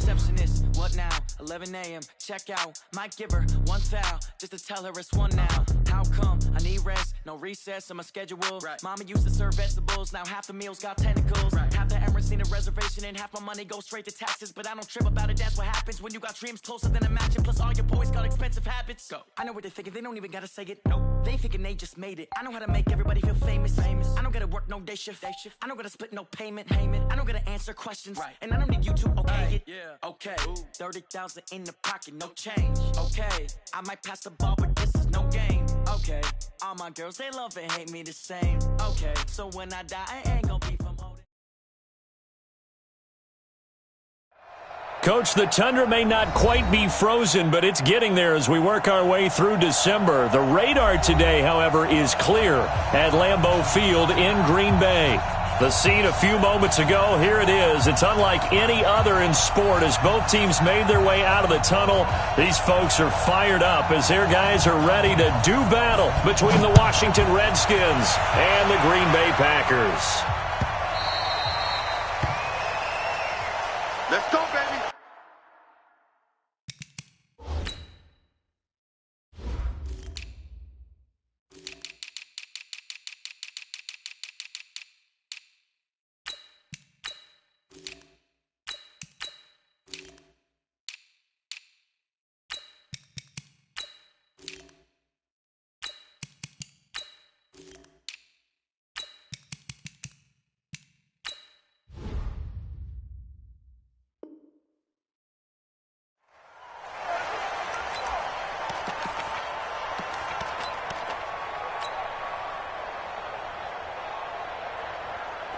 receptionist, what now? 11 a.m., check out. Might give her one foul, just to tell her it's one now. How come? I need rest, no recess on my schedule. Right. Mama used to serve vegetables, now half the meals got tentacles. Right. Half the Emirates need a reservation and half my money goes straight to taxes. But I don't trip about it, that's what happens when you got dreams closer than a mansion. Plus all your boys got expensive habits. Go. I know what they're thinking, they don't even gotta say it. Nope. They thinking they just made it. I know how to make everybody feel famous. I don't gotta work no day shift. I don't gotta split no payment. I don't gotta answer questions. Right. And I don't need you to okay it. Yeah. Okay. 30,000 in the pocket, no change. Okay. I might pass the ball, but this is no game. Okay. All my girls, they love and hate me the same. Okay. So when I die, I ain't gonna be from holding. Coach, the Tundra may not quite be frozen, but it's getting there as we work our way through December. The radar today, however, is clear at Lambeau Field in Green Bay. The scene a few moments ago, here it is. It's unlike any other in sport as both teams made their way out of the tunnel. These folks are fired up as their guys are ready to do battle between the Washington Redskins and the Green Bay Packers. Let's go, baby.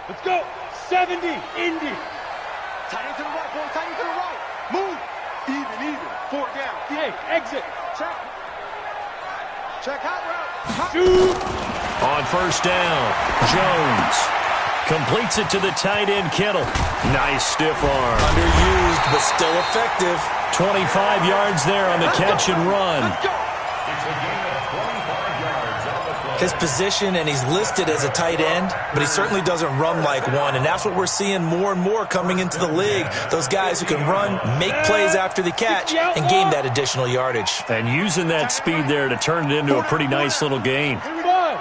Let's go. 70, Indy. Tight end to the right, boy. Tight end to the right. Move. Even. 4 down. Hey, exit. Check. Check out route. Shoot. On first down, Jones completes it to the tight end, Kittle. Nice stiff arm. Underused, but still effective. 25 yards there on the catch and run. Let's go. His position, and he's listed as a tight end, but he certainly doesn't run like one, and that's what we're seeing more and more coming into the league. Those guys who can run, make plays after the catch, and gain that additional yardage. And using that speed there to turn it into a pretty nice little gain. Five.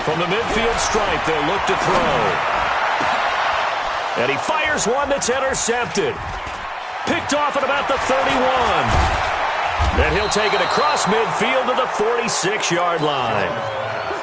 From the midfield stripe, they'll look to throw. And he fires one that's intercepted. Picked off at about the 31. And he'll take it across midfield to the 46-yard line.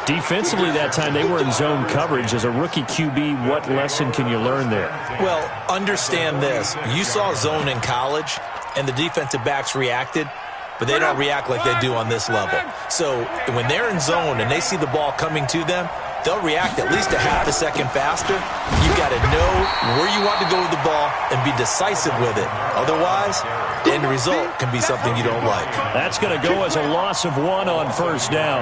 Defensively that time, they were in zone coverage. As a rookie QB, what lesson can you learn there? Well, understand this. You saw zone in college, and the defensive backs reacted, but they don't react like they do on this level. So when they're in zone and they see the ball coming to them, they'll react at least a half a second faster. You've got to know where you want to go with the ball and be decisive with it. Otherwise, the end result can be something you don't like. That's going to go as a loss of 1 on first down.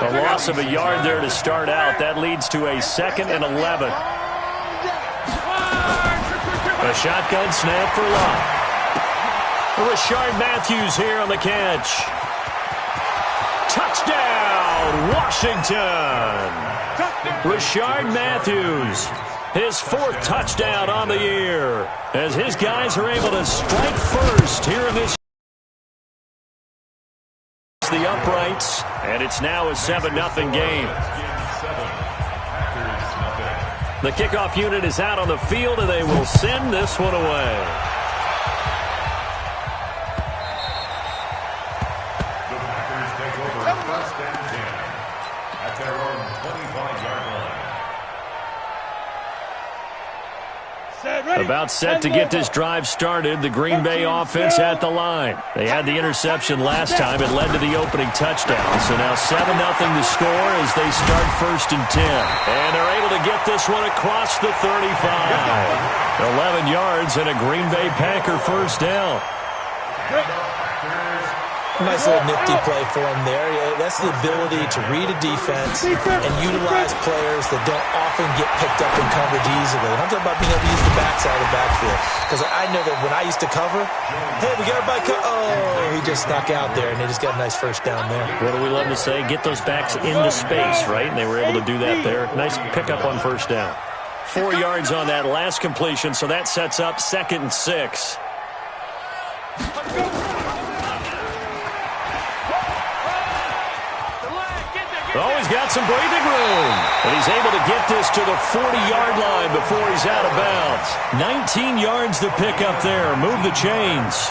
The loss of a yard there to start out. That leads to a 2nd and 11. A shotgun snap for Lott. Rashard Matthews here on the catch. Touchdown, Washington! Rashard Matthews, his 4th touchdown on the year, as his guys are able to strike first here in this. The uprights, and it's now a 7-0 game. The kickoff unit is out on the field, and they will send this one away. About set to get this drive started. The Green Bay offense at the line. They had the interception last time. It led to the opening touchdown. So now 7-0 to score as they start 1st and 10. And they're able to get this one across the 35. 11 yards and a Green Bay Packer first down. Nice little nifty play for him there. Yeah, that's the ability to read a defense and utilize players that don't often get picked up in coverage easily. And I'm talking about being able to use the backside of the backfield. Because I know that when I used to cover, hey, we got everybody oh, he just snuck out there, and they just got a nice first down there. What do we love to say? Get those backs into space, right? And they were able to do that there. Nice pickup on first down. 4 yards on that last completion, so that sets up 2nd and 6. Oh, he's got some breathing room. And he's able to get this to the 40-yard line before he's out of bounds. 19 yards to pick up there. Move the chains.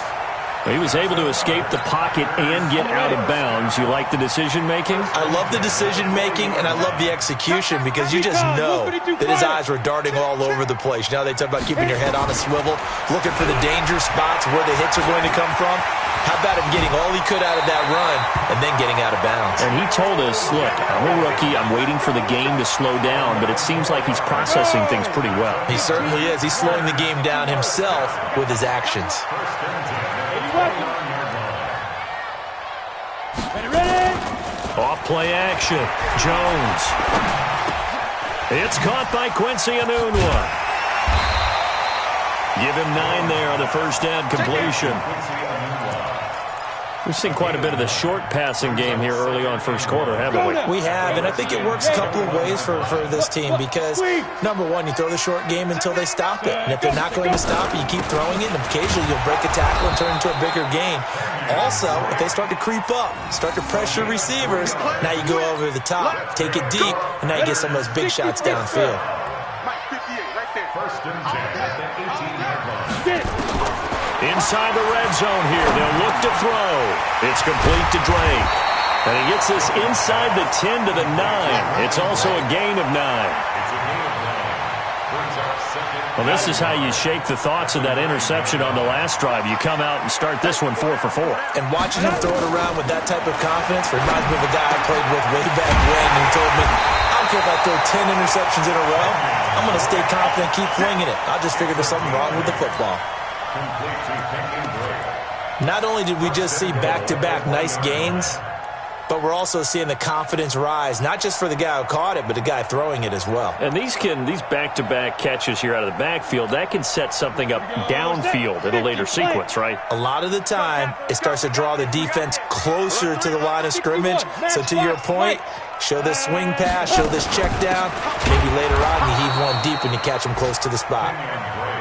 He was able to escape the pocket and get out of bounds. You like the decision-making? I love the decision-making, and I love the execution because you just know that his eyes were darting all over the place. You know, they talk about keeping your head on a swivel, looking for the danger spots where the hits are going to come from. How about him getting all he could out of that run and then getting out of bounds? And he told us, look, I'm a rookie. I'm waiting for the game to slow down, but it seems like he's processing things pretty well. He certainly is. He's slowing the game down himself with his actions. Off play action. Jones. It's caught by Quincy Enunwa. Give him 9 there on the first down completion. We've seen quite a bit of the short passing game here early on first quarter, haven't we? We have, and I think it works a couple of ways for this team because, number one, you throw the short game until they stop it. And if they're not going to stop it, you keep throwing it, and occasionally you'll break a tackle and turn it into a bigger gain. Also, if they start to creep up, start to pressure receivers, now you go over the top, take it deep, and now you get some of those big shots downfield. Inside the red zone here. They'll look to throw. It's complete to Drake. And he gets this inside the 10 to the 9. It's also a gain of 9. Well, this is how you shake the thoughts of that interception on the last drive. You come out and start this one 4 for 4. And watching him throw it around with that type of confidence reminds me of a guy I played with way back when who told me, I don't care if I throw 10 interceptions in a row. I'm going to stay confident, keep flinging it. I just figured there's something wrong with the football. Not only did we just see back-to-back nice gains, but we're also seeing the confidence rise, not just for the guy who caught it, but the guy throwing it as well. And these back-to-back catches here out of the backfield, that can set something up downfield in a later sequence, right? A lot of the time, it starts to draw the defense closer to the line of scrimmage. So to your point, show this swing pass, show this check down. Maybe later on you heave one deep and you catch him close to the spot.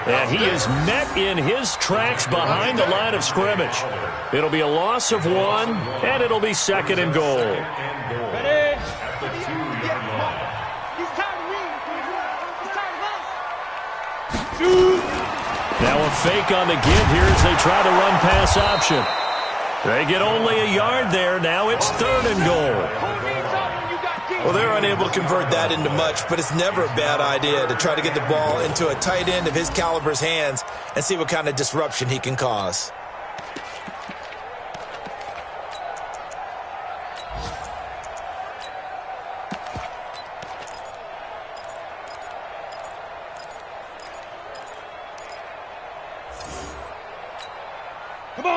And he is met in his tracks behind the line of scrimmage. It'll be a loss of 1, and it'll be 2nd and goal. Now a fake on the give here as they try the run pass option. They get only a yard there. Now it's 3rd and goal. Well, they're unable to convert that into much, but it's never a bad idea to try to get the ball into a tight end of his caliber's hands and see what kind of disruption he can cause.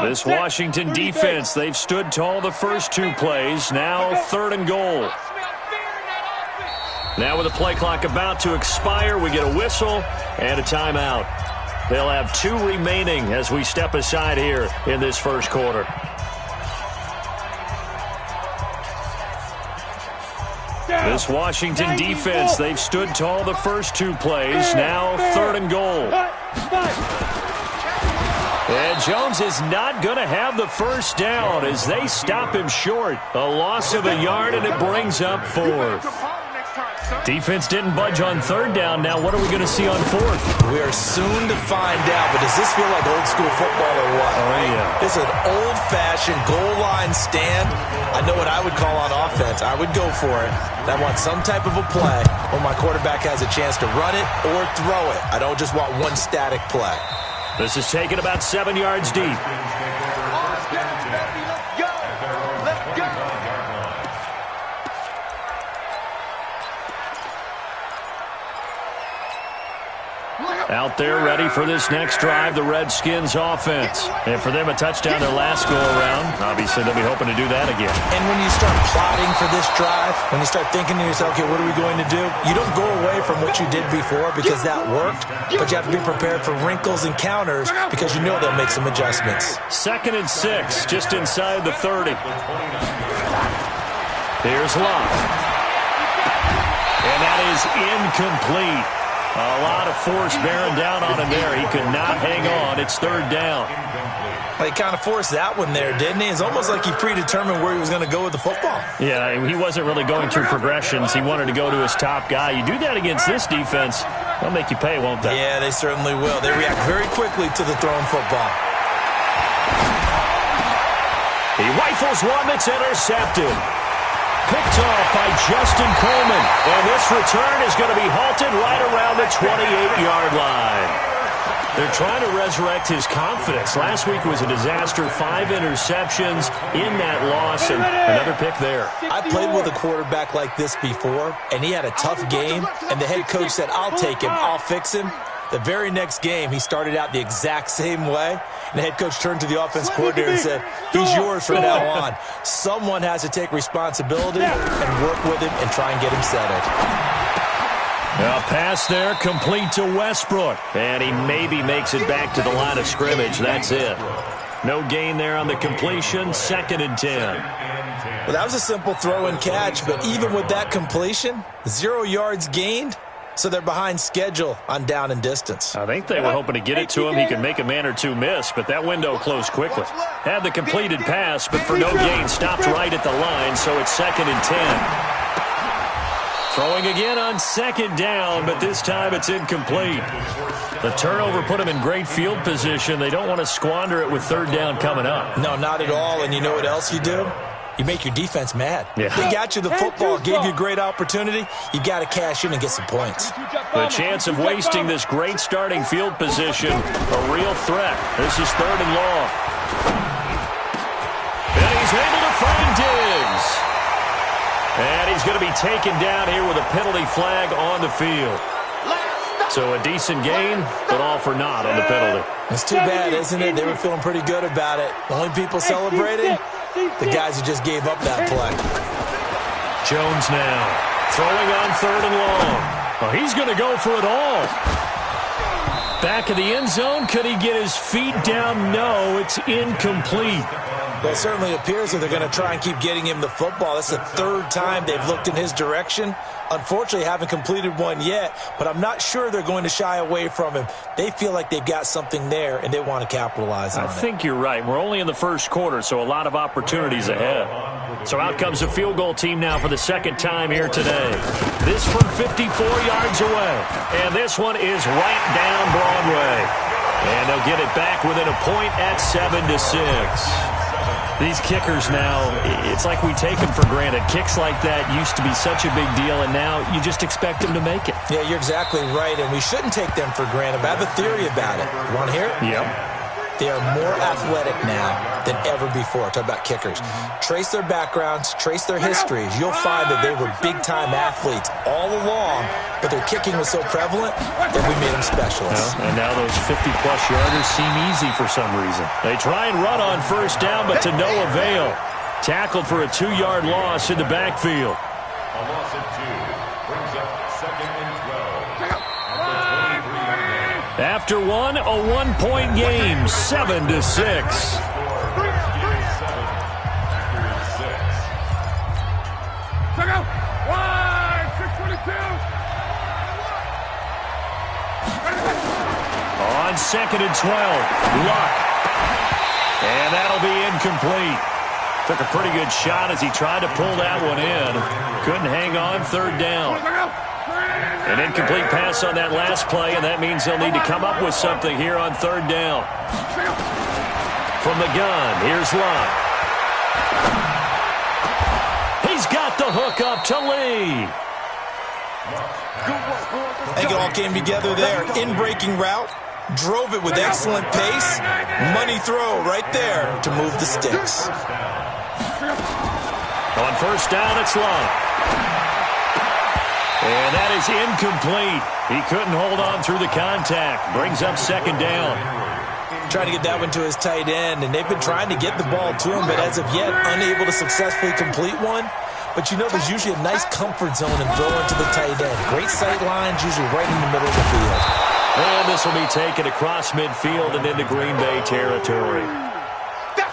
This Washington defense, they've stood tall the first 2 plays. Now 3rd and goal. Now with the play clock about to expire, we get a whistle and a timeout. They'll have 2 remaining as we step aside here in this first quarter. This Washington defense, they've stood tall the first 2 plays. Now 3rd and goal. And Jones is not going to have the first down as they stop him short. A loss of a yard, and it brings up 4th. Defense didn't budge on 3rd down. Now what are we going to see on 4th? We are soon to find out, but does this feel like old school football or what? Oh, yeah. This is an old-fashioned goal line stand. I know what I would call on offense. I would go for it. I want some type of a play where my quarterback has a chance to run it or throw it. I don't just want one static play. This is taken about 7 yards deep. Out there ready for this next drive, the Redskins offense. And for them, a touchdown their last go-around. Obviously, they'll be hoping to do that again. And when you start plotting for this drive, when you start thinking to yourself, okay, what are we going to do? You don't go away from what you did before because that worked, but you have to be prepared for wrinkles and counters because you know they'll make some adjustments. 2nd and 6, just inside the 30. Here's Love. And that is incomplete. A lot of force bearing down on him there. He could not hang on. It's 3rd down. Well, he kind of forced that one there, didn't he? It's almost like he predetermined where he was going to go with the football. Yeah, he wasn't really going through progressions. He wanted to go to his top guy. You do that against this defense, they'll make you pay, won't they? Yeah, they certainly will. They react very quickly to the thrown football. He rifles one that's intercepted. Picked off by Justin Coleman. And this return is going to be halted right around the 28-yard line. They're trying to resurrect his confidence. Last week was a disaster. 5 interceptions in that loss, and another pick there. I played with a quarterback like this before, and he had a tough game, and the head coach said, I'll take him, I'll fix him. The very next game, he started out the exact same way, and the head coach turned to the offense coordinator and said, he's yours from now on. Someone has to take responsibility and work with him and try and get him settled. A pass there, complete to Westbrook. And he maybe makes it back to the line of scrimmage. That's it. No gain there on the completion. 2nd and 10. Well, that was a simple throw and catch, but even with that completion, 0 yards gained. So they're behind schedule on down and distance. I think they were hoping to get it to him. He could make a man or two miss, but that window closed quickly. Had the completed pass, but for no gain, stopped right at the line, so it's 2nd and 10. Throwing again on 2nd down, but this time it's incomplete. The turnover put him in great field position. They don't want to squander it with 3rd down coming up. No, not at all. And you know what else you do? You make your defense mad. Yeah. They got you the football, gave you a great opportunity. You got to cash in and get some points. The chance of wasting this great starting field position, a real threat. This is 3rd and long. And he's able to find Diggs. And he's going to be taken down here with a penalty flag on the field. So a decent gain, but all for naught on the penalty. It's too bad, isn't it? They were feeling pretty good about it. The only people celebrating, the guys who just gave up that play. Jones now throwing on 3rd and long. Well, he's going to go for it all. Back of the end zone. Could he get his feet down? No, it's incomplete. Well, it certainly appears that they're going to try and keep getting him the football. That's the 3rd time they've looked in his direction. Unfortunately, haven't completed one yet, but I'm not sure they're going to shy away from him. They feel like they've got something there, and they want to capitalize on it. I think you're right. We're only in the 1st quarter, so a lot of opportunities ahead. So out comes the field goal team now for the 2nd time here today. This from 54 yards away, and this one is right down Broadway. And they'll get it back within a point at 7-6. These kickers now, it's like we take them for granted. Kicks like that used to be such a big deal, and now you just expect them to make it. Yeah, you're exactly right, and we shouldn't take them for granted. But I have a theory about it. You want to hear it? Yep. They are more athletic now than ever before. Talk about kickers. Trace their backgrounds, trace their histories. You'll find that they were big-time athletes all along, but their kicking was so prevalent that we made them specialists. And now those 50-plus yarders seem easy for some reason. They try and run on 1st down, but to no avail. Tackled for a 2-yard loss in the backfield. A loss of 2 brings up 2nd and 12. After one, a 1-point game, 7-6. Check out. 622. On 2nd and 12, Luck. And that'll be incomplete. Took a pretty good shot as he tried to pull that one in. Couldn't hang on, 3rd down. An incomplete pass on that last play, and that means they'll need to come up with something here on 3rd down. From the gun, here's Luck. He's got the hook up to Lee. I think it all came together there. In-breaking route, drove it with excellent pace. Money throw right there to move the sticks. On 1st down, it's Luck. And that is incomplete. He couldn't hold on through the contact. Brings up second down. Trying to get that one to his tight end, and they've been trying to get the ball to him, but as of yet, unable to successfully complete one. But you know there's usually a nice comfort zone in throwing to the tight end. Great sight lines, usually right in the middle of the field. And this will be taken across midfield and into Green Bay territory.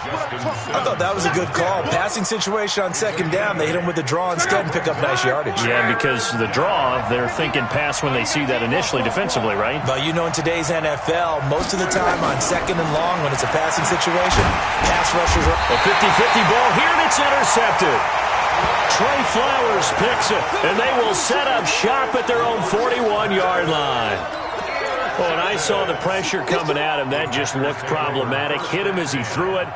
I thought that was a good call. Passing situation on second down. They hit him with the draw instead and pick up nice yardage. Yeah, because the draw, they're thinking pass when they see that initially defensively, right? But you know in today's NFL, most of the time on second and long when it's a passing situation, pass rushers are... A 50-50 ball here, and it's intercepted. Trey Flowers picks it, and they will set up shop at their own 41-yard line. Oh, and I saw the pressure coming at him. That just looked problematic. Hit him as he threw it,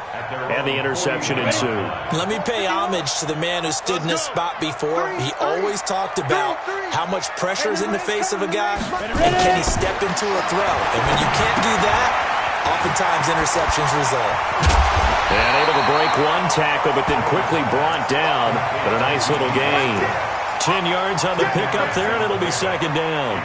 and the interception ensued. Let me pay homage to the man who stood in this spot before. He always talked about how much pressure is in the face of a guy, and can he step into a throw. And when you can't do that, oftentimes interceptions result. And able to break one tackle, but then quickly brought down. But a nice little gain. 10 yards on the pickup there, and it'll be second down.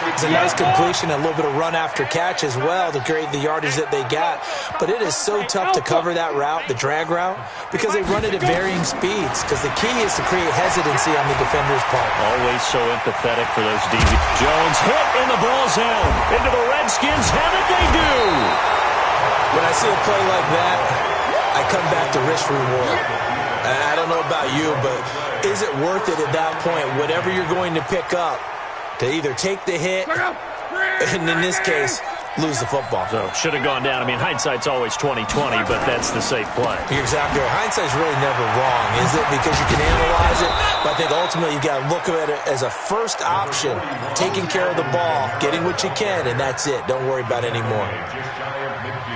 It's a nice completion, a little bit of run after catch as well to create the yardage that they got. But it is so tough to cover that route, the drag route, because they run it at varying speeds. Because the key is to create hesitancy on the defender's part. Always so empathetic for those DB. Jones hit, and the ball's out. Into the Redskins have it, they do. When I see a play like that, I come back to risk reward. I don't know about you, but is it worth it at that point, whatever you're going to pick up, to either take the hit, and in this case, lose the football? So, should have gone down. I mean, hindsight's always 20/20, but that's the safe play. You're exactly right. Hindsight's really never wrong, is it? Because you can analyze it, but I think ultimately you got to look at it as a first option, taking care of the ball, getting what you can, and that's it. Don't worry about it anymore.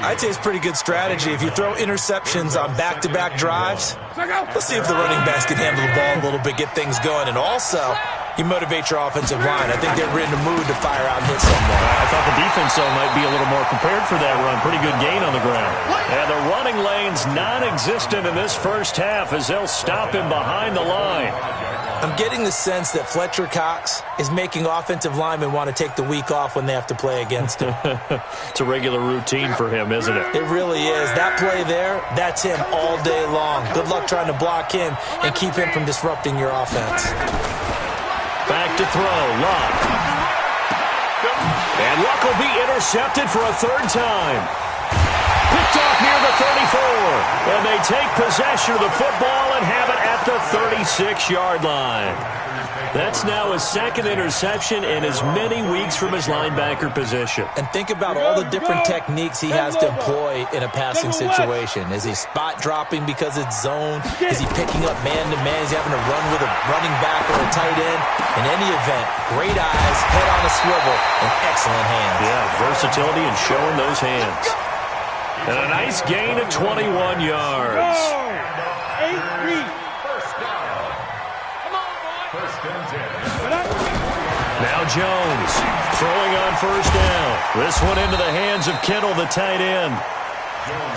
I'd say it's pretty good strategy. If you throw interceptions on back-to-back drives, let's see if the running backs can handle the ball a little bit, get things going, and also you motivate your offensive line. I think they're in the mood to fire out and hit someone. I thought the defense, though, might be a little more prepared for that run. Pretty good gain on the ground. And the running lane's non-existent in this first half as they'll stop him behind the line. I'm getting the sense that Fletcher Cox is making offensive linemen want to take the week off when they have to play against him. It's a regular routine for him, isn't it? It really is. That play there, that's him all day long. Good luck trying to block him and keep him from disrupting your offense. Back to throw, Luck. And Luck will be intercepted for a third time. Picked off near the 34. And they take possession of the football and have it at the 36-yard line. That's now his second interception in as many weeks from his linebacker position. And think about all the different techniques he has to employ in a passing situation. Is he spot dropping because it's zone? Is he picking up man-to-man? Is he having to run with a running back or a tight end? In any event, great eyes, head on a swivel, and excellent hands. Yeah, versatility and showing those hands. And a nice gain of 21 yards. Now Jones throwing on first down. This one into the hands of Kittle, the tight end.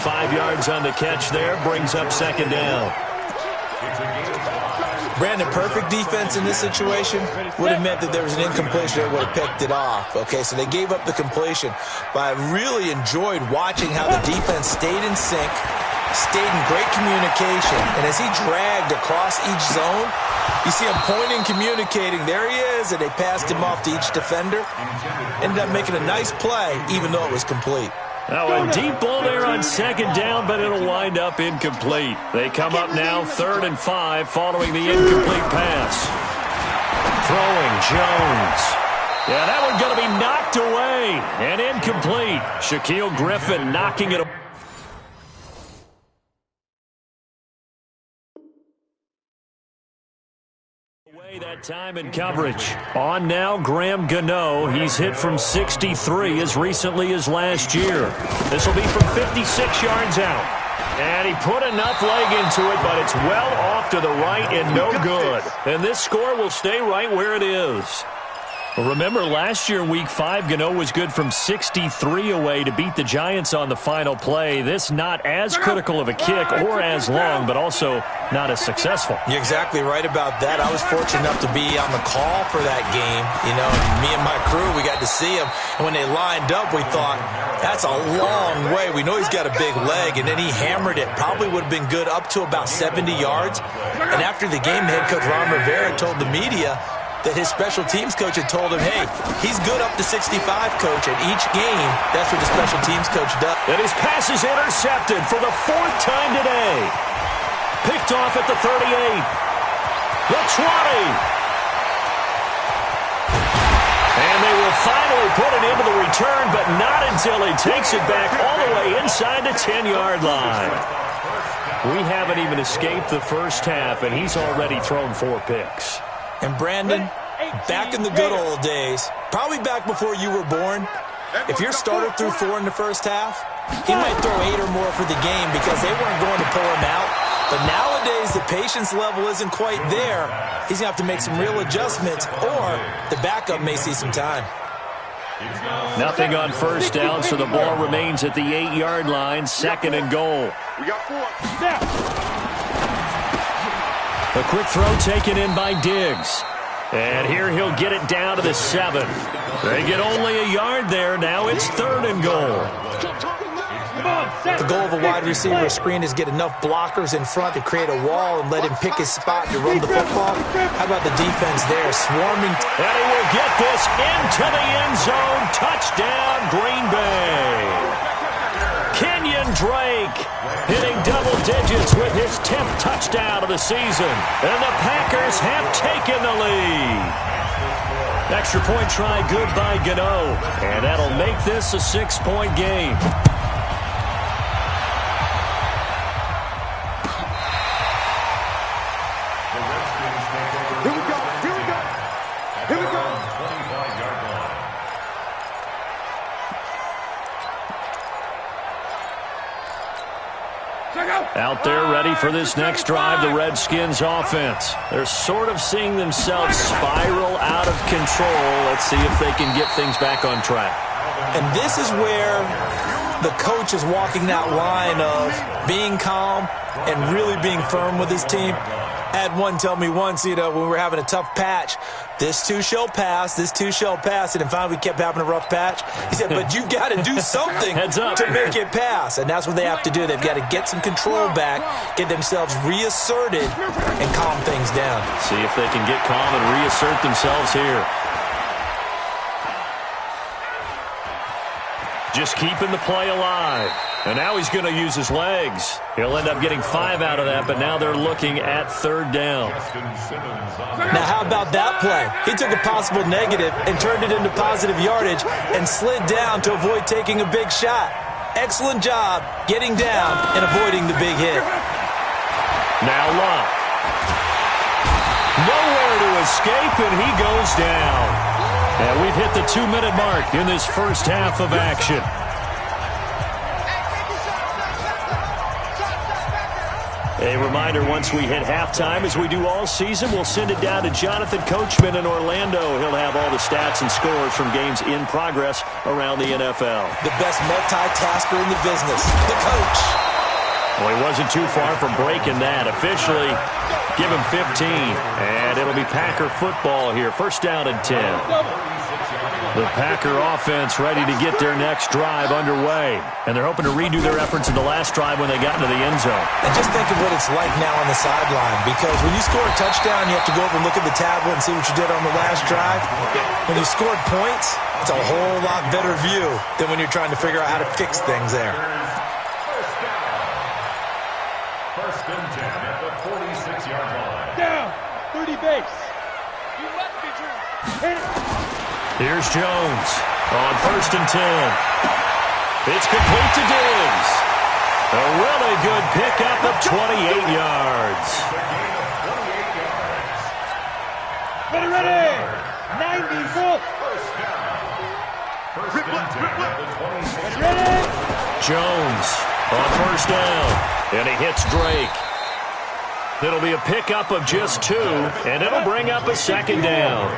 5 yards on the catch there, brings up second down. Brandon, perfect defense in this situation would have meant that there was an incompletion that would have picked it off. Okay, so they gave up the completion, but I really enjoyed watching how the defense stayed in sync, stayed in great communication, and as he dragged across each zone, you see him pointing, communicating. There he is, and they passed him off to each defender. Ended up making a nice play, even though it was complete. Now a deep ball there on second down, but it'll wind up incomplete. They come up now 3rd and 5 following the incomplete pass. Throwing Jones. Yeah, that one going to be knocked away and incomplete. Shaquille Griffin knocking it away. That time in coverage. On now, Graham Gano. He's hit from 63 as recently as last year. This will be from 56 yards out. And he put enough leg into it, but it's well off to the right and no good. And this score will stay right where it is. Well, remember, last year, Week 5, Gano was good from 63 away to beat the Giants on the final play. This not as critical of a kick or as long, but also not as successful. You're exactly right about that. I was fortunate enough to be on the call for that game. You know, and me and my crew, we got to see him. And when they lined up, we thought, that's a long way. We know he's got a big leg. And then he hammered it. Probably would have been good up to about 70 yards. And after the game, head coach Ron Rivera told the media that his special teams coach had told him, hey, he's good up to 65, coach. And each game, that's what the special teams coach does. And his pass is intercepted for the 4th time today. Picked off at the 38. The 20. And they will finally put it into the return, but not until he takes it back all the way inside the 10-yard line. We haven't even escaped the first half, and he's already thrown 4 picks. And Brandon, back in the good old days, probably back before you were born, if your starter threw 4 in the first half, he might throw 8 or more for the game because they weren't going to pull him out. But nowadays, the patience level isn't quite there. He's going to have to make some real adjustments, or the backup may see some time. Nothing on first down, so the ball remains at the 8-yard line, 2nd and goal. We got 4. Snap. A quick throw taken in by Diggs. And here he'll get it down to the 7. They get only a yard there. Now it's 3rd and goal. The goal of a wide receiver screen is get enough blockers in front to create a wall and let him pick his spot to run the football. How about the defense there? Swarming. And he will get this into the end zone. Touchdown, Green Bay. Kenyon Drake hitting double digits with his 10th touchdown of the season. And the Packers have taken the lead. Extra point try good by Gano. And that'll make this a 6-point game. Here we go. Here we go. Here we go. 25-yard line. Out there ready for this next drive, the Redskins offense. They're sort of seeing themselves spiral out of control. Let's see if they can get things back on track. And this is where the coach is walking that line of being calm and really being firm with his team. I had one tell me once, when we were having a tough patch, this too shall pass, this too shall pass, and then finally we kept having a rough patch. He said, but you got to do something to make it pass, and that's what they have to do. They've got to get some control back, get themselves reasserted, and calm things down. See if they can get calm and reassert themselves here. Just keeping the play alive. And now he's going to use his legs. He'll end up getting 5 out of that, but now they're looking at 3rd down. Now, how about that play? He took a possible negative and turned it into positive yardage and slid down to avoid taking a big shot. Excellent job getting down and avoiding the big hit. Now Luck. Nowhere to escape, and he goes down. And we've hit the 2-minute mark in this first half of action. A reminder, once we hit halftime, as we do all season, we'll send it down to Jonathan Coachman in Orlando. He'll have all the stats and scores from games in progress around the NFL. The best multitasker in the business, the coach. Well, he wasn't too far from breaking that. Officially, give him 15. And it'll be Packer football here. 1st down and 10. The Packer offense ready to get their next drive underway. And they're hoping to redo their efforts in the last drive when they got into the end zone. And just think of what it's like now on the sideline. Because when you score a touchdown, you have to go over and look at the tablet and see what you did on the last drive. When you scored points, it's a whole lot better view than when you're trying to figure out how to fix things there. First and 10 at the 46-yard line. Down. 30 base. You left me, Drew. Hit it. Here's Jones on 1st and 10. It's complete to Diggs. A really good pickup of 28 yards. Ready. 90 full. First and 10 at the 26-yard line. Ready. Jones on 1st down. And he hits Drake. It'll be a pickup of just 2, and it'll bring up a 2nd down.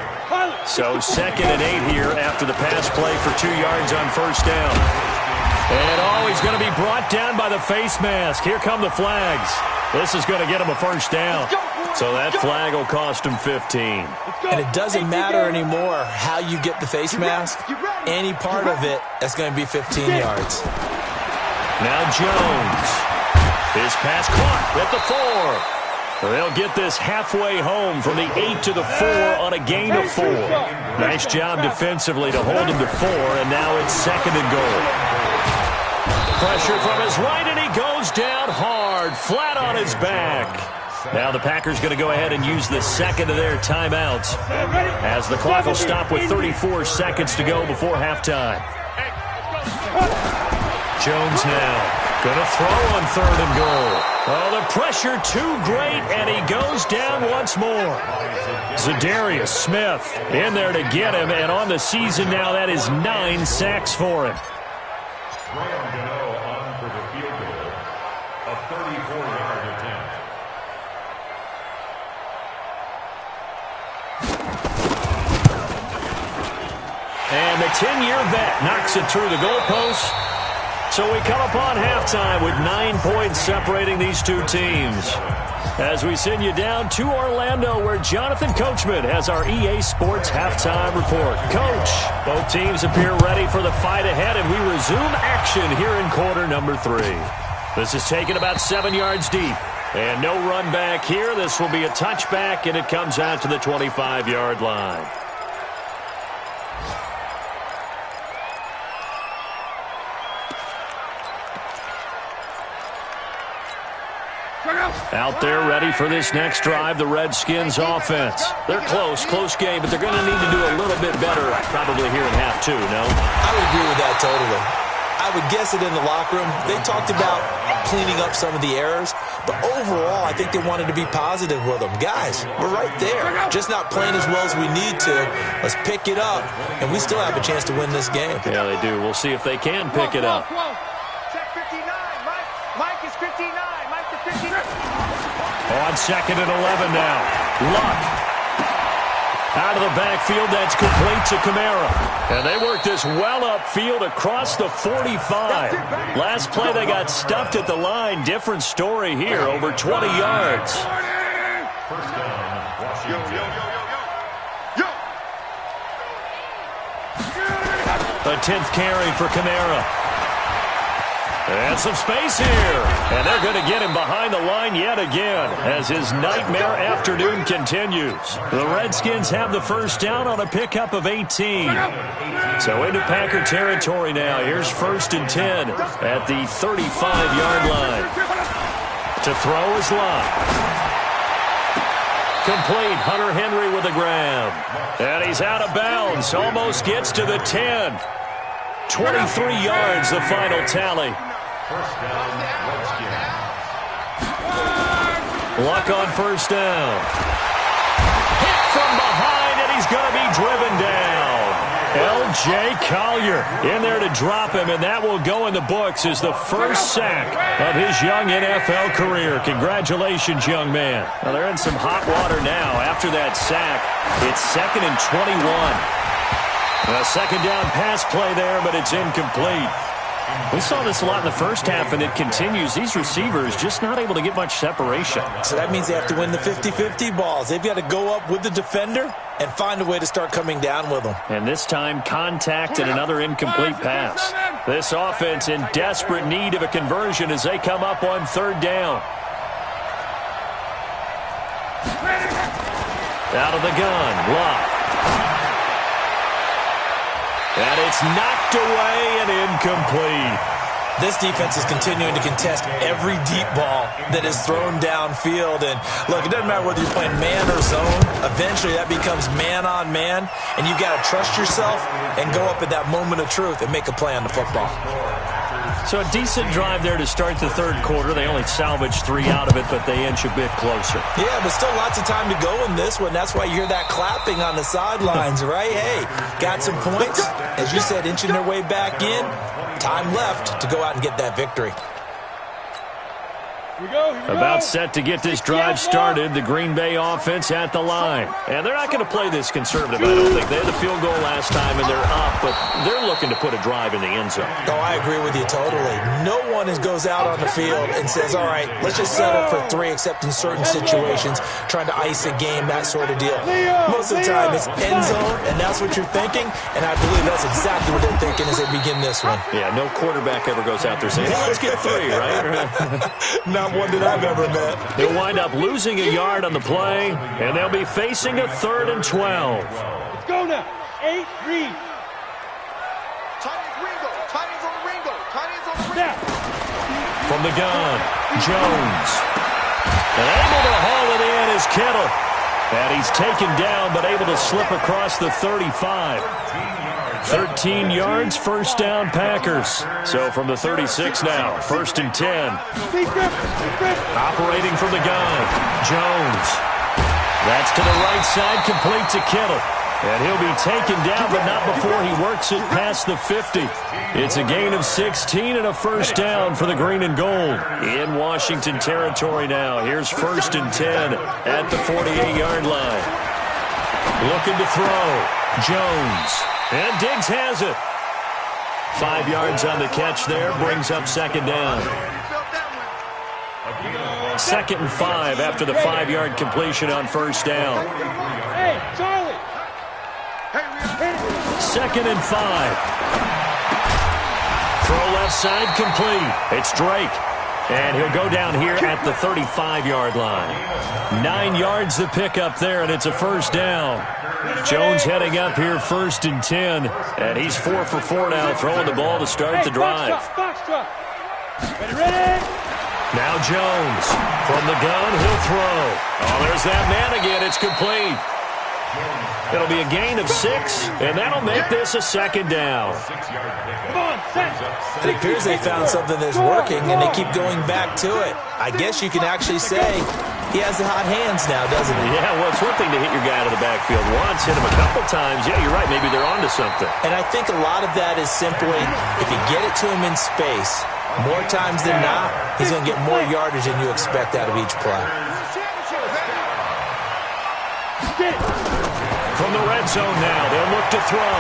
So 2nd and 8 here after the pass play for 2 yards on first down. And he's going to be brought down by the face mask. Here come the flags. This is going to get him a first down. So that flag will cost him 15. And it doesn't matter anymore how you get the face mask. Any part of it is going to be 15 yards. Now Jones. His pass caught at the 4. They'll get this halfway home from the 8 to the 4 on a gain of 4. Nice job defensively to hold him to 4, and now it's 2nd and goal. Pressure from his right, and he goes down hard, flat on his back. Now the Packers going to go ahead and use the second of their timeouts as the clock will stop with 34 seconds to go before halftime. Jones now going to throw on 3rd and goal. Oh, the pressure too great, and he goes down once more. Za'Darius Smith in there to get him, and on the season now, that is 9 sacks for him. Graham Gano on for the field goal. A 34-yard attempt. And the 10-year vet knocks it through the goalpost. So we come upon halftime with 9 points separating these two teams. As we send you down to Orlando, where Jonathan Coachman has our EA Sports halftime report. Coach, both teams appear ready for the fight ahead, and we resume action here in quarter number 3. This is taken about 7 yards deep. And no run back here. This will be a touchback, and it comes out to the 25-yard line. Out there ready for this next drive, the Redskins offense. They're close game, but they're going to need to do a little bit better probably here in half 2, no? I would agree with that totally. I would guess it in the locker room. They talked about cleaning up some of the errors, but overall I think they wanted to be positive with them. Guys, we're right there. Just not playing as well as we need to. Let's pick it up, and we still have a chance to win this game. Yeah, they do. We'll see if they can pick it up. Check 59. Mike is 59. Mike is 59. On 2nd and 11 now. Luck. Out of the backfield, that's complete to Kamara. And they work this well upfield across the 45. Last play, they got stuffed at the line. Different story here, over 20 yards. First down, Washington. The 10th carry for Kamara. And some space here. And they're going to get him behind the line yet again as his nightmare afternoon continues. The Redskins have the first down on a pickup of 18. So into Packer territory now. Here's 1st and 10 at the 35-yard line. To throw is Luck. Complete. Hunter Henry with a grab. And he's out of bounds. Almost gets to the 10. 23 yards, the final tally. First down, Redskins. Luck on first down. Hit from behind, and he's going to be driven down. L.J. Collier in there to drop him, and that will go in the books as the first sack of his young NFL career. Congratulations, young man. Well, they're in some hot water now. After that sack, it's 2nd and 21. A second down pass play there, but it's incomplete. We saw this a lot in the first half, and it continues. These receivers just not able to get much separation. So that means they have to win the 50-50 balls. They've got to go up with the defender and find a way to start coming down with them. And this time, contact and another incomplete pass. This offense in desperate need of a conversion as they come up on 3rd down. Out of the gun, Luck. And it's knocked away and incomplete. This defense is continuing to contest every deep ball that is thrown downfield. And, look, it doesn't matter whether you're playing man or zone. Eventually, that becomes man-on-man, and you've got to trust yourself and go up at that moment of truth and make a play on the football. So a decent drive there to start the 3rd quarter. They only salvaged 3 out of it, but they inch a bit closer. Yeah, but still lots of time to go in this one. That's why you hear that clapping on the sidelines, right? Hey, got some points. As you said, inching their way back in. Time left to go out and get that victory. About set to get this drive started. The Green Bay offense at the line. And they're not going to play this conservative, I don't think. They had the field goal last time, and they're up, but they're looking to put a drive in the end zone. Oh, I agree with you totally. No one goes out on the field and says, all right, let's just settle for 3, except in certain situations, trying to ice a game, that sort of deal. Most of the time, it's end zone, and that's what you're thinking, and I believe that's exactly what they're thinking as they begin this one. Yeah, no quarterback ever goes out there saying, hey, let's get 3, right? Not one that I've ever met. They'll wind up losing a yard on the play, and they'll be facing a 3rd and 12. Let's go now. 8, read. Tight ends Ringo. Tight ends on the Ringo. Tight ends on the Ringo. From the gun, Jones. And able to haul it in is Kittle. And he's taken down, but able to slip across the 35. 13 yards, first down, Packers. So from the 36 now, 1st and 10. Operating from the gun, Jones. That's to the right side, complete to Kittle. And he'll be taken down, but not before he works it past the 50. It's a gain of 16 and a first down for the green and gold. In Washington territory now. Here's 1st and 10 at the 48-yard line. Looking to throw. Jones. And Diggs has it. 5 yards on the catch there. Brings up 2nd down. 2nd and 5 after the 5-yard completion on 1st down. Hey, Charlie. 2nd and 5. Throw left side complete. It's Drake. And he'll go down here at the 35-yard line. 9 yards the pickup there, and it's a first down. Jones heading up here 1st and 10. And he's 4 for 4 now, throwing the ball to start the drive. Ready? Now Jones. From the gun, he'll throw. Oh, there's that man again. It's complete. It'll be a gain of 6, and that'll make this a 2nd down. It appears they found something that's working, and they keep going back to it. I guess you can actually say he has the hot hands now, doesn't he? Yeah, well, it's one thing to hit your guy out of the backfield once, hit him a couple times. Yeah, you're right. Maybe they're onto something. And I think a lot of that is simply if you get it to him in space, more times than not, he's going to get more yardage than you expect out of each play. From the red zone now, they'll look to throw.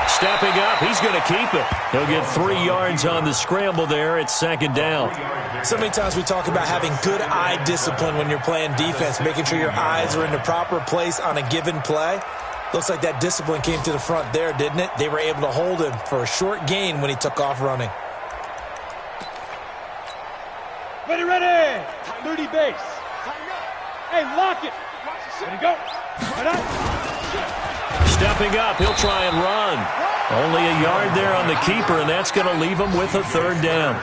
Stepping up, he's going to keep it. He'll get 3 yards on the scramble there. It's 2nd down. So many times we talk about having good eye discipline when you're playing defense, making sure your eyes are in the proper place on a given play. Looks like that discipline came to the front there, didn't it? They were able to hold him for a short gain when he took off running. Ready. 30 base. Hey, lock it. Ready, go. Stepping up, he'll try and run. Only a yard there on the keeper, and that's going to leave him with a 3rd down.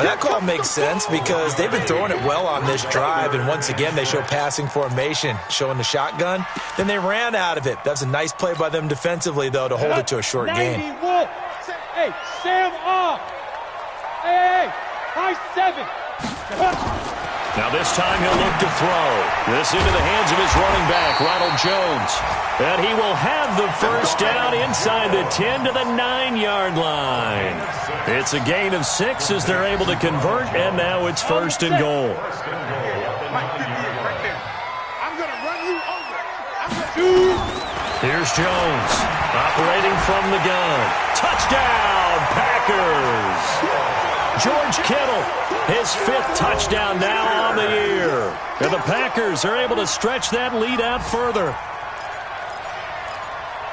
That call makes sense because they've been throwing it well on this drive, and once again they show passing formation, showing the shotgun. Then they ran out of it. That's a nice play by them defensively, though, to hold it to a short gain. Hey, Sam off. Hey, high 7. Now this time he'll look to throw. This into the hands of his running back, Ronald Jones. And he will have the first down inside the 10 to the 9-yard line. It's a gain of 6 as they're able to convert, and now it's 1st and goal. I'm going to run you over. Here's Jones, operating from the gun. Touchdown, Packers! George Kittle, his 5th touchdown now on the year. And the Packers are able to stretch that lead out further.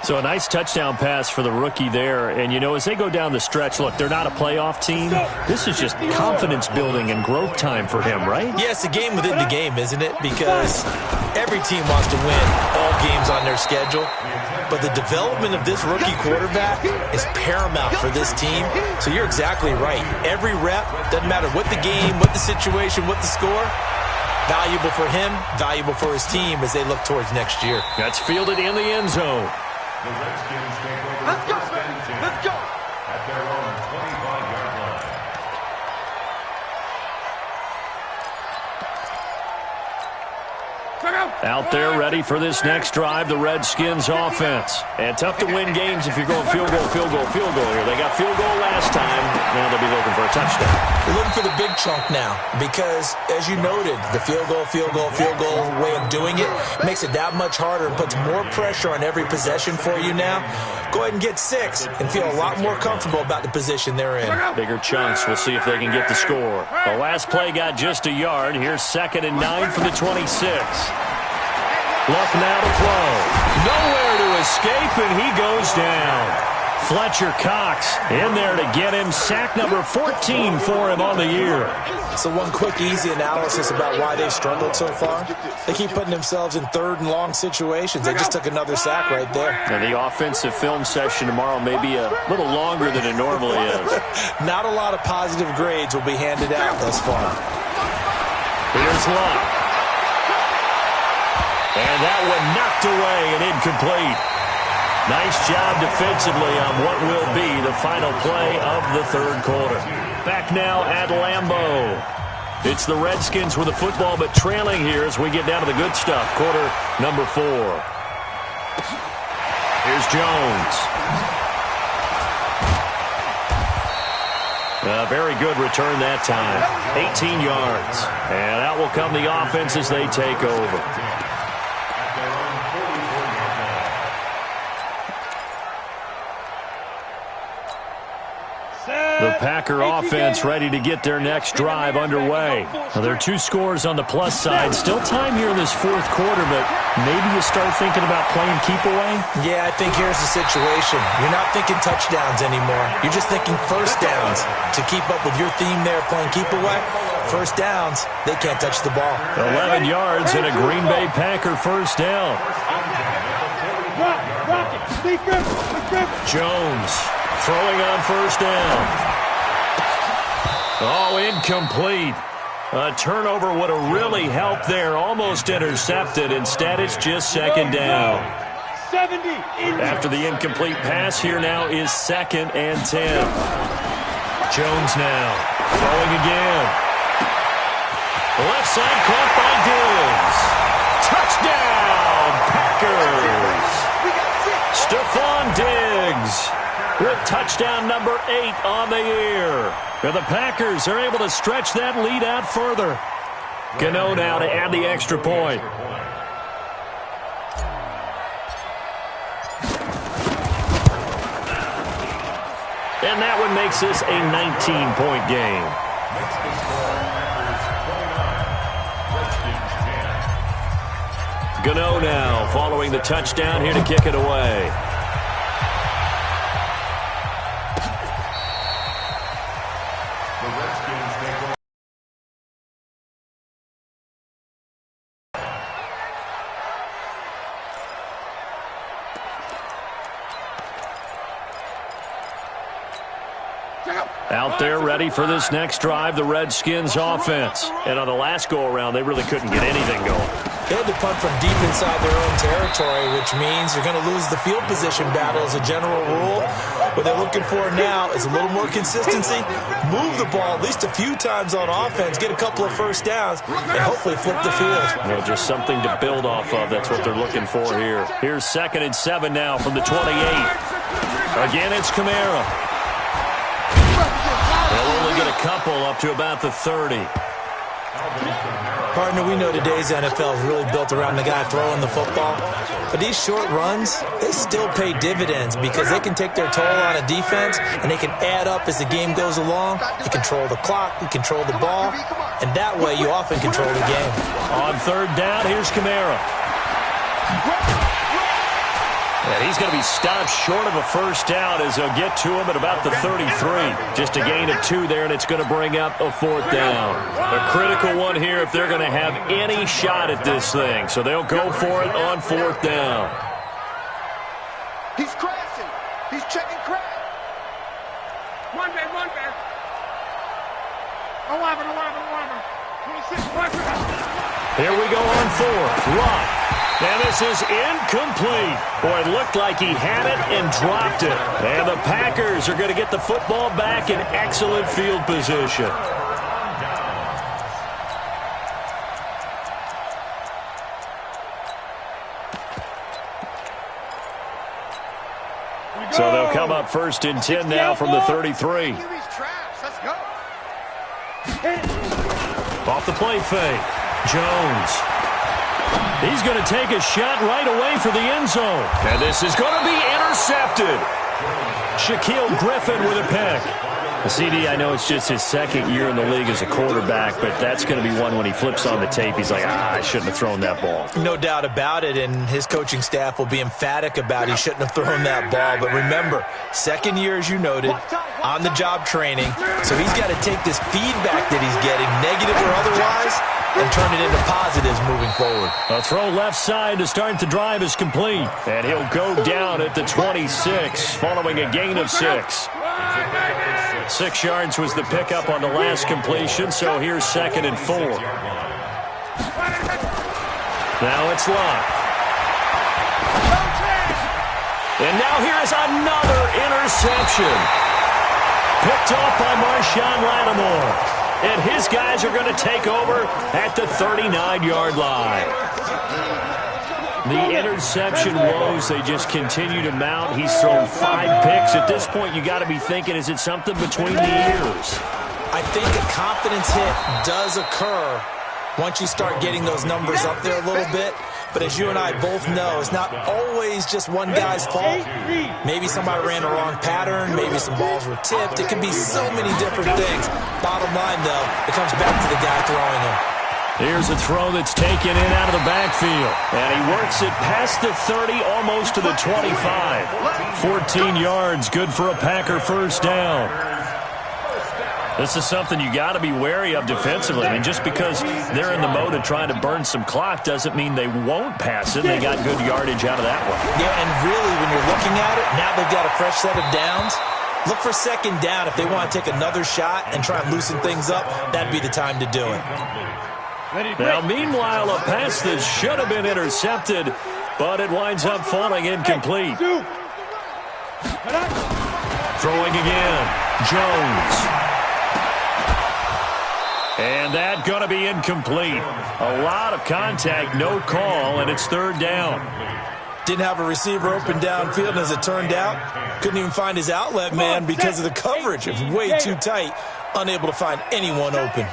So a nice touchdown pass for the rookie there. And, you know, as they go down the stretch, look, they're not a playoff team. This is just confidence building and growth time for him, right? Yeah, it's a game within the game, isn't it? Because every team wants to win all games on their schedule. But the development of this rookie quarterback is paramount for this team. So you're exactly right. Every rep, doesn't matter what the game, what the situation, what the score, valuable for him, valuable for his team as they look towards next year. That's fielded in the end zone. The Redskins take over. Let's go. Let's go. At their own 25-yard line. Check out. Out there ready for this next drive, the Redskins offense. And tough to win games if you're going field goal, field goal, field goal here. They got field goal last time. Now they'll be looking for a touchdown. They're looking for the big chunk now because, as you noted, the field goal way of doing it makes it that much harder and puts more pressure on every possession for you now. Go ahead and get 6 and feel a lot more comfortable about the position they're in. Bigger chunks. We'll see if they can get the score. The last play got just a yard. Here's 2nd and 9 from the 26. Luck now to throw. Nowhere to escape, and he goes down. Fletcher Cox in there to get him. Sack number 14 for him on the year. So one quick, easy analysis about why they've struggled so far. They keep putting themselves in 3rd and long situations. They just took another sack right there. And the offensive film session tomorrow may be a little longer than it normally is. Not a lot of positive grades will be handed out thus far. Here's Luck. And that one knocked away and incomplete. Nice job defensively on what will be the final play of the 3rd quarter. Back now at Lambeau. It's the Redskins with the football, but trailing here as we get down to the good stuff. Quarter number 4. Here's Jones. A very good return that time. 18 yards. And out will come the offense as they take over. The Packer offense ready to get their next drive underway. Now, there are 2 scores on the plus side. Still time here in this 4th quarter, but maybe you start thinking about playing keep away? Yeah, I think here's the situation. You're not thinking touchdowns anymore. You're just thinking first downs. To keep up with your theme there, playing keep away, first downs, they can't touch the ball. 11 yards and a Green Bay Packer first down. Jones throwing on first down. Oh, incomplete. A turnover would have really helped there. Almost intercepted. Instead, it's just 2nd down. After the incomplete pass, here now is 2nd and 10. Jones now throwing again. Left side caught by Diggs. Touchdown, Packers. Stephon Diggs with touchdown number 8 on the year. And the Packers are able to stretch that lead out further. Gano now to add the extra point. And that one makes this a 19-point game. Gano now following the touchdown here to kick it away. Out there ready for this next drive, the Redskins offense. And on the last go-around, they really couldn't get anything going. They had to punt from deep inside their own territory, which means you're going to lose the field position battle as a general rule. What they're looking for now is a little more consistency, move the ball at least a few times on offense, get a couple of first downs, and hopefully flip the field. You know, just something to build off of. That's what they're looking for here. Here's 2nd and 7 now from the 28. Again, it's Kamara. They'll only get a couple up to about the 30. Partner, we know today's NFL is really built around the guy throwing the football. But these short runs, they still pay dividends because they can take their toll on a defense and they can add up as the game goes along. You control the clock, you control the ball, and that way you often control the game. On 3rd down, here's Kamara. And he's going to be stopped short of a first down as they'll get to him at about the 33. Just a gain of 2 there, and it's going to bring up a 4th down. A critical one here if they're going to have any shot at this thing. So they'll go for it on 4th down. He's crashing. He's checking crash. One man. 11. 26. Here we go on 4th. Luck. And this is incomplete. Boy, it looked like he had it and dropped it. And the Packers are going to get the football back in excellent field position. So they'll come up first and 10 now from the 33. Let's go. Off the play fake. Jones. He's going to take a shot right away for the end zone. And this is going to be intercepted. Shaquille Griffin with a pick. CD, I know it's just his second year in the league as a quarterback, but that's going to be one when he flips on the tape. He's like, I shouldn't have thrown that ball. No doubt about it, and his coaching staff will be emphatic about he shouldn't have thrown that ball. But remember, second year, as you noted, on-the-job training, so he's got to take this feedback that he's getting, negative or otherwise, and turn it into positives moving forward. A throw left side to start the drive is complete, and he'll go down at the 26 following a gain of 6. 6 yards was the pickup on the last completion, so here's 2nd and 4. Now it's Luck. And now here's another interception. Picked off by Marshawn Lattimore. And his guys are going to take over at the 39-yard line. The interception woes, they just continue to mount. He's thrown 5 picks. At this point, you got to be thinking, is it something between the ears? I think a confidence hit does occur once you start getting those numbers up there a little bit. But as you and I both know, it's not always just one guy's fault. Maybe somebody ran the wrong pattern. Maybe some balls were tipped. It could be so many different things. Bottom line, though, it comes back to the guy throwing them. Here's a throw that's taken in out of the backfield. And he works it past the 30, almost to the 25. 14 yards, good for a Packer first down. This is something you got to be wary of defensively. I mean, just because they're in the mode of trying to burn some clock doesn't mean they won't pass it. They got good yardage out of that one. Yeah, and really, when you're looking at it, now they've got a fresh set of downs. Look for 2nd down. If they want to take another shot and try and loosen things up, that'd be the time to do it. Now, meanwhile, a pass that should have been intercepted, but it winds up falling incomplete. Throwing again, Jones. And that going to be incomplete. A lot of contact, no call, and it's 3rd down. Didn't have a receiver open downfield, and as it turned out, couldn't even find his outlet man because of the coverage. It was way too tight, unable to find anyone open.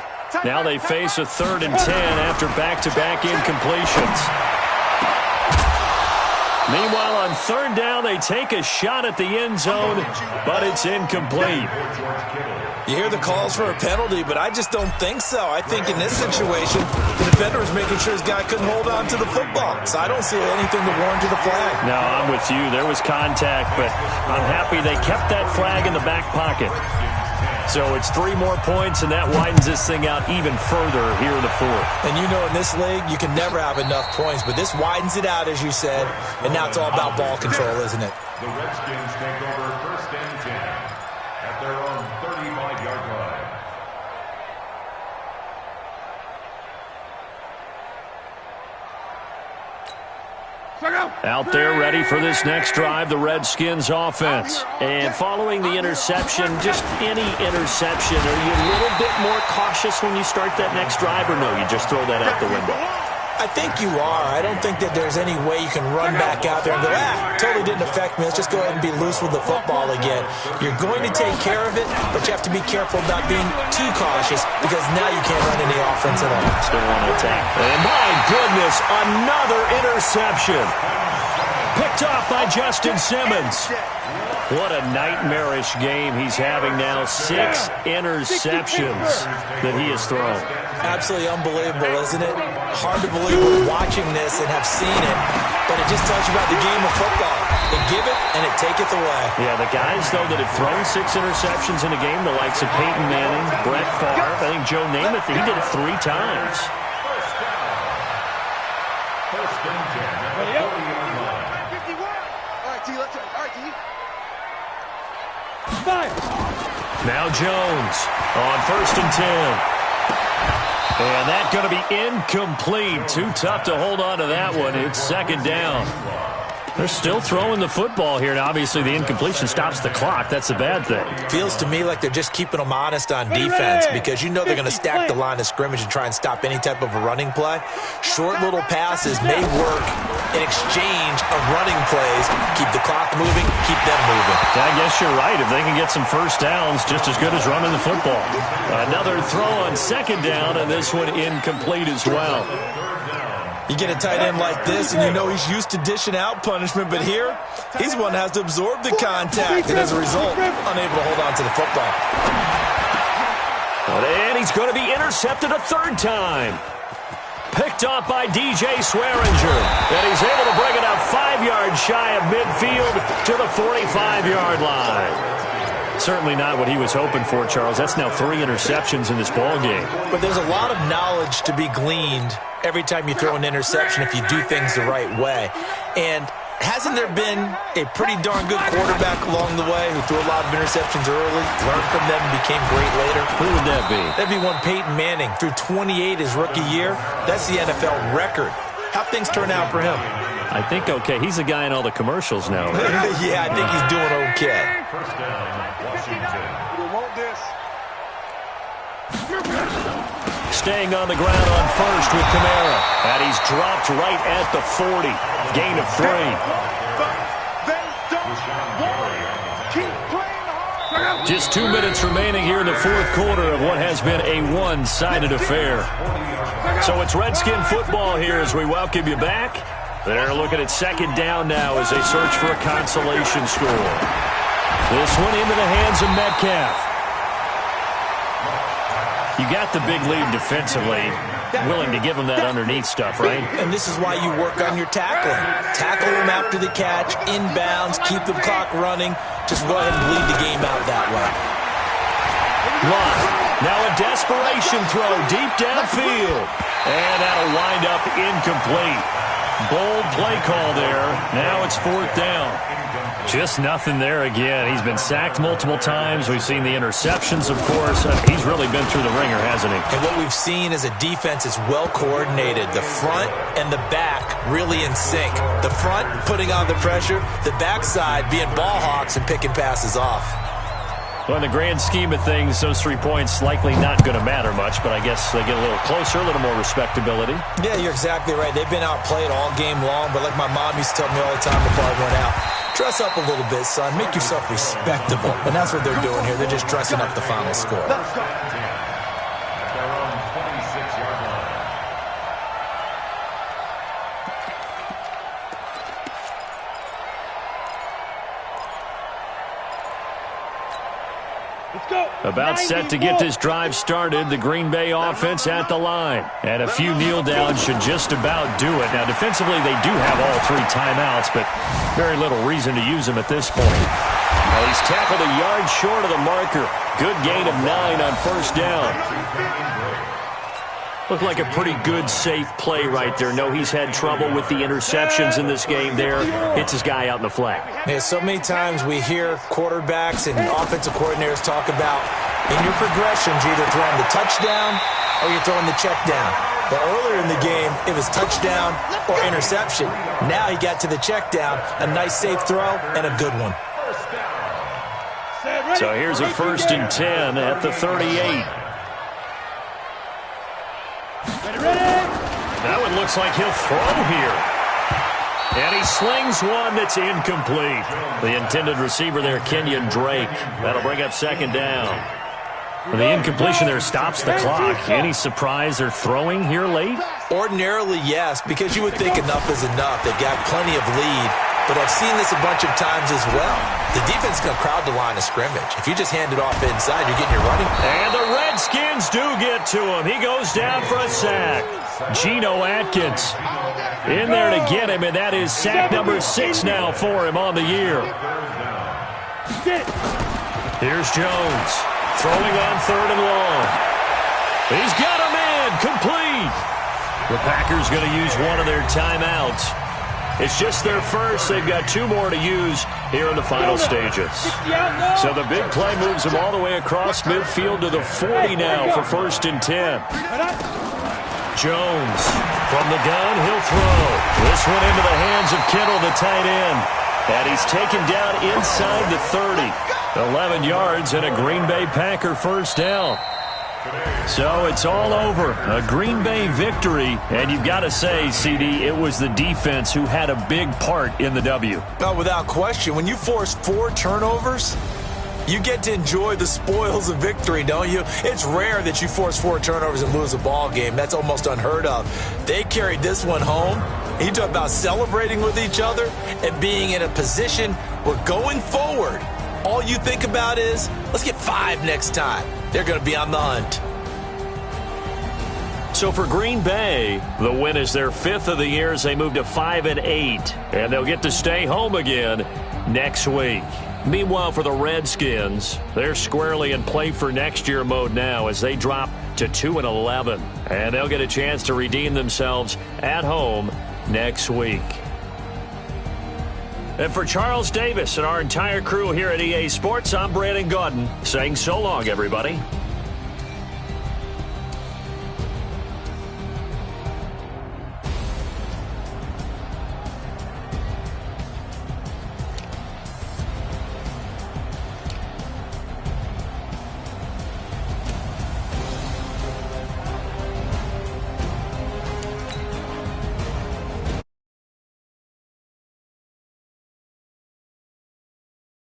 Now they face a 3rd and 10 after back-to-back incompletions. Meanwhile, on 3rd down, they take a shot at the end zone, but it's incomplete. You hear the calls for a penalty, but I just don't think so. I think in this situation, the defender was making sure his guy couldn't hold on to the football. So I don't see anything to warrant the flag. No, I'm with you. There was contact, but I'm happy they kept that flag in the back pocket. So it's 3 more points, and that widens this thing out even further here in the 4th. And you know in this league, you can never have enough points, but this widens it out, as you said, and now it's all about ball control, isn't it? The Redskins take over 1st and 10 at their own 35-yard line. Out there ready for this next drive, the Redskins offense. And following the interception, just any interception, are you a little bit more cautious when you start that next drive, or no, you just throw that out the window? I think you are. I don't think that there's any way you can run back out there and go, totally didn't affect me. Let's just go ahead and be loose with the football again. You're going to take care of it, but you have to be careful about being too cautious because now you can't run any offense at all. Still want to attack. And my goodness, another interception. Picked off by Justin Simmons. What a nightmarish game he's having now. 6 interceptions that he has thrown. Absolutely unbelievable, isn't it? Hard to believe we're watching this and have seen it, but it just tells you about the game of football. They give it and it taketh away. Yeah, the guys, though, that have thrown 6 interceptions in a game, the likes of Peyton Manning, Brett Favre, I think Joe Namath, he did it 3 times. First and 10 at the 40-yard line. 51. All right, T, let's go. All right, T. Now Jones on 1st and 10. And that's going to be incomplete. Too tough to hold on to that one. It's 2nd down. They're still throwing the football here. Now, obviously, the incompletion stops the clock. That's a bad thing. Feels to me like they're just keeping them honest on defense because you know they're going to stack the line of scrimmage and try and stop any type of a running play. Short little passes may work in exchange of running plays. Keep the clock moving, keep them moving. I guess you're right. If they can get some first downs, just as good as running the football. Another throw on second down, and this one incomplete as well. You get a tight end like this, and you know he's used to dishing out punishment, but here, he's the one that has to absorb the contact, and as a result, unable to hold on to the football. And he's going to be intercepted a third time. Picked off by DJ Swearinger, and he's able to bring it up 5 yards shy of midfield to the 45-yard line. Certainly not what he was hoping for, Charles. That's now 3 interceptions in this ball game. But there's a lot of knowledge to be gleaned every time you throw an interception if you do things the right way. And hasn't there been a pretty darn good quarterback along the way who threw a lot of interceptions early, learned from them, and became great later? Who would that be? That'd be one Peyton Manning. Threw 28 his rookie year. That's the NFL record. How'd things turn out for him? I think okay. He's the guy in all the commercials now, right? Yeah, I think he's doing okay. First down, Washington. You want this? Staying on the ground on first with Kamara. And he's dropped right at the 40. Gain of 3. They don't want. Keep playing hard. Just 2 minutes remaining here in the fourth quarter of what has been a one-sided affair. So it's Redskin football here as we welcome you back. They're looking at second down now as they search for a consolation score. This one into the hands of Metcalf. You got the big lead defensively, willing to give them that underneath stuff, right? And this is why you work on your tackling. Tackle them after the catch, inbounds, keep the clock running. Just go ahead and bleed the game out that way. Lott, now a desperation throw deep downfield. And that'll wind up incomplete. Bold play call there. Now it's fourth down. Just nothing there again. He's been sacked multiple times. We've seen the interceptions, of course. He's really been through the ringer, hasn't he? And what we've seen is a defense is well coordinated. The front and the back really in sync. The front putting on the pressure. The backside being ball hawks and picking passes off. Well, in the grand scheme of things, those 3 points likely not going to matter much, but I guess they get a little closer, a little more respectability. Yeah, you're exactly right. They've been outplayed all game long, but like my mom used to tell me all the time before I went out, dress up a little bit, son. Make yourself respectable. And that's what they're doing here. They're just dressing up the final score. At their own 26-yard line. About set to get this drive started, the Green Bay offense at the line. And a few kneel downs should just about do it. Now, defensively, they do have all 3 timeouts, but very little reason to use them at this point. Well, he's tackled a yard short of the marker. Good gain of 9 on first down. Looked like a pretty good, safe play right there. No, he's had trouble with the interceptions in this game there. Hits his guy out in the flat. Yeah, so many times we hear quarterbacks and offensive coordinators talk about in your progressions, you're either throwing the touchdown or you're throwing the check down. But earlier in the game, it was touchdown or interception. Now he got to the check down, a nice safe throw, and a good one. So here's a 1st and 10 at the 38. That one looks like he'll throw here. And he slings one that's incomplete. The intended receiver there, Kenyon Drake. That'll bring up second down. The incompletion there stops the clock. Any surprise they're throwing here late? Ordinarily, yes, because you would think enough is enough. They've got plenty of lead. But I've seen this a bunch of times as well. The defense is going to crowd the line of scrimmage. If you just hand it off inside, you're getting your running. And the Redskins do get to him. He goes down for a sack. Geno Atkins in there to get him, and that is sack number 6 now for him on the year. Here's Jones throwing on 3rd and long. He's got him in, complete. The Packers going to use one of their timeouts. It's just their first. They've got 2 more to use here in the final stages. So the big play moves them all the way across midfield to the 40 now for 1st and 10. Jones. From the gun, he'll throw. This one into the hands of Kittle, the tight end. And he's taken down inside the 30. 11 yards and a Green Bay Packer first down. So it's all over. A Green Bay victory. And you've got to say, CD, it was the defense who had a big part in the W. No, without question. When you force 4 turnovers, you get to enjoy the spoils of victory, don't you? It's rare that you force 4 turnovers and lose a ball game. That's almost unheard of. They carried this one home. You talk about celebrating with each other and being in a position where going forward, all you think about is, let's get 5 next time. They're going to be on the hunt. So for Green Bay, the win is their 5th of the year as they move to 5-8. And they'll get to stay home again next week. Meanwhile, for the Redskins, they're squarely in play for next year mode now as they drop to 2-11. And they'll get a chance to redeem themselves at home next week. And for Charles Davis and our entire crew here at EA Sports, I'm Brandon Gaudin saying so long, everybody.